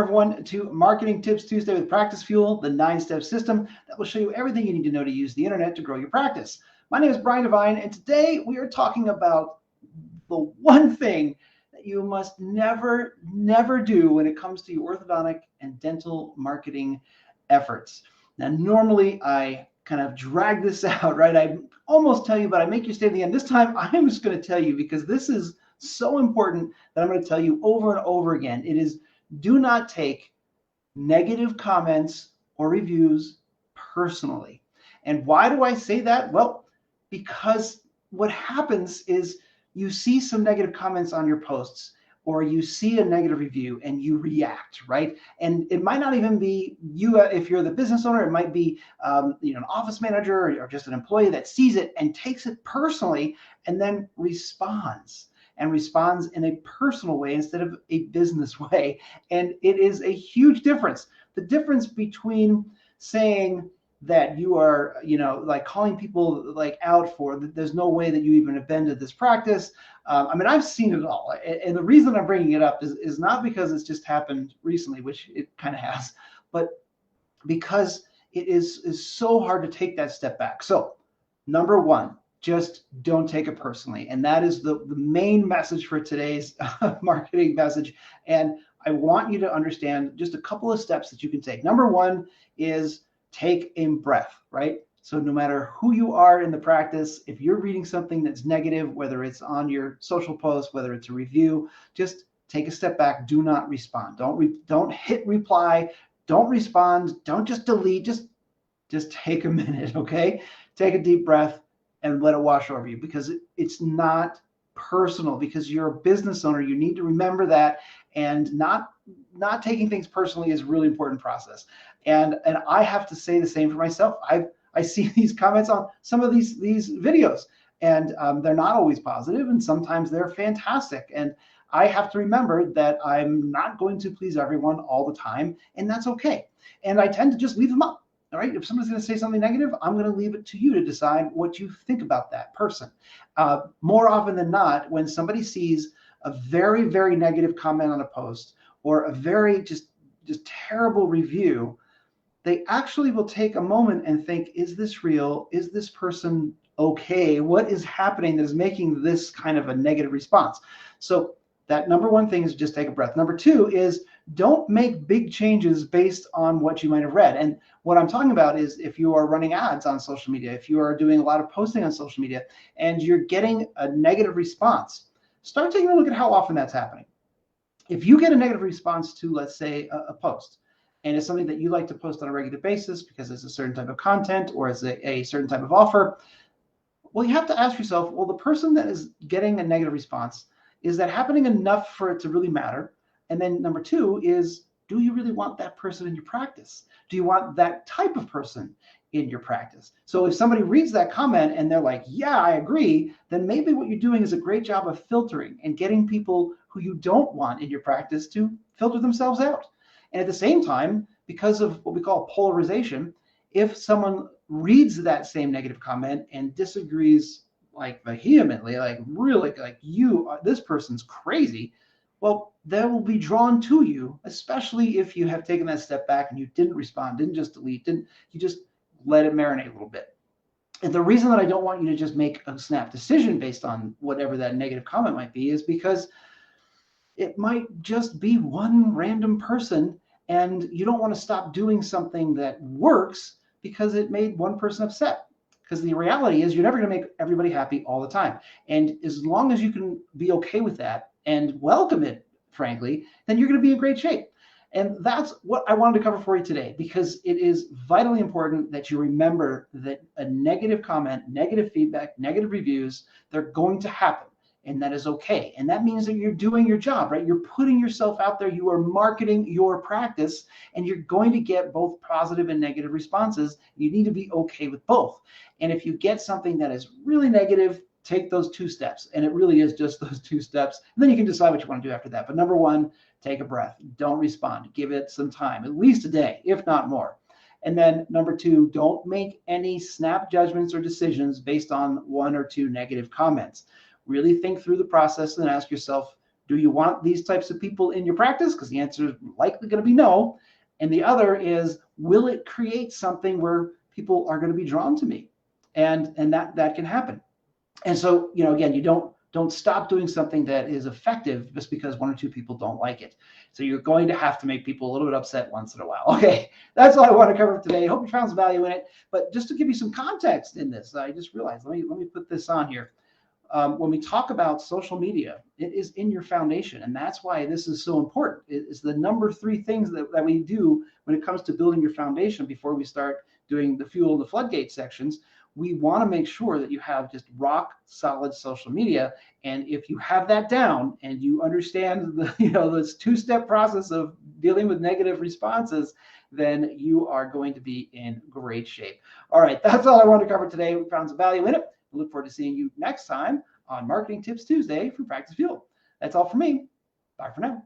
everyone, to Marketing Tips Tuesday with Practicefuel, the 9-step system that will show you everything you need to know to use the internet to grow your practice. My name is Brian Devine, and today we are talking about the one thing that you must never do when it comes to your orthodontic and dental marketing efforts. Now, normally I kind of drag this out, right? I almost tell you, but I make you stay to the end. This time I'm just going to tell you because this is so important that I'm going to tell you over and over again. It is, do not take negative comments or reviews personally. And why do I say that? Well, because what happens is you see some negative comments on your posts, or you see a negative review and you react, right? And it might not even be you if you're the business owner. It might be an office manager or just an employee that sees it and takes it personally and then responds in a personal way instead of a business way. And it is a huge difference. The difference between saying that you are, like calling people like out for, there's no way that you even have been to this practice. I mean, I've seen it all. And the reason I'm bringing it up is not because it's just happened recently, which it kind of has, but because it is so hard to take that step back. So number one, just don't take it personally. And that is the main message for today's marketing message. And I want you to understand just a couple of steps that you can take. Number one is take a breath, right? So no matter who you are in the practice, if you're reading something that's negative, whether it's on your social post, whether it's a review, just take a step back. Do not respond. Don't hit reply. Don't respond. Don't just delete. Just take a minute, okay? Take a deep breath and let it wash over you, because it's not personal, because you're a business owner. You need to remember that, and not taking things personally is a really important process. And I have to say the same for myself. I see these comments on some of these videos, and they're not always positive, and sometimes they're fantastic. And I have to remember that I'm not going to please everyone all the time, and that's okay. And I tend to just leave them up. All right, if somebody's going to say something negative, I'm going to leave it to you to decide what you think about that person. More often than not, when somebody sees a very, very negative comment on a post or a very just terrible review, they actually will take a moment and think, is this real? Is this person okay? What is happening that is making this kind of a negative response? So that number one thing is just take a breath. Number two is don't make big changes based on what you might have read. And what I'm talking about is if you are running ads on social media, if you are doing a lot of posting on social media and you're getting a negative response, start taking a look at how often that's happening. If you get a negative response to, let's say, a post, and it's something that you like to post on a regular basis because it's a certain type of content or it's a certain type of offer, well, you have to ask yourself, well, the person that is getting a negative response, is that happening enough for it to really matter? And then number two is, do you really want that person in your practice? Do you want that type of person in your practice? So if somebody reads that comment and they're like, yeah, I agree, then maybe what you're doing is a great job of filtering and getting people who you don't want in your practice to filter themselves out. And at the same time, because of what we call polarization, if someone reads that same negative comment and disagrees like vehemently, like really, like this person's crazy, well, they will be drawn to you, especially if you have taken that step back and you didn't respond, didn't just delete, you just let it marinate a little bit. And the reason that I don't want you to just make a snap decision based on whatever that negative comment might be is because it might just be one random person, and you don't want to stop doing something that works because it made one person upset. Because the reality is you're never going to make everybody happy all the time. And as long as you can be okay with that and welcome it, frankly, then you're going to be in great shape. And that's what I wanted to cover for you today, because it is vitally important that you remember that a negative comment, negative feedback, negative reviews, they're going to happen. And that is okay. And that means that you're doing your job, right? You're putting yourself out there. You are marketing your practice, and you're going to get both positive and negative responses. You need to be okay with both. And if you get something that is really negative, take those 2 steps. And it really is just those 2 steps. And then you can decide what you want to do after that. But number one, take a breath. Don't respond. Give it some time, at least a day, if not more. And then number 2, don't make any snap judgments or decisions based on 1 or 2 negative comments. Really think through the process and ask yourself, Do you want these types of people in your practice? Because the answer is likely going to be no. And the other is, will it create something where people are going to be drawn to me? And that can happen. And so, again, you don't stop doing something that is effective just because one or two people don't like it. So you're going to have to make people a little bit upset once in a while. Okay, that's all I want to cover today. I hope you found some value in it. But just to give you some context in this, I just realized, let me put this on here. When we talk about social media, it is in your foundation. And that's why this is so important. It's the number 3 things that we do when it comes to building your foundation before we start doing the fuel and the floodgate sections. We want to make sure that you have just rock solid social media. And if you have that down and you understand this 2-step process of dealing with negative responses, then you are going to be in great shape. All right, that's all I wanted to cover today. We found some value in it. I look forward to seeing you next time on Marketing Tips Tuesday from Practicefuel. That's all for me. Bye for now.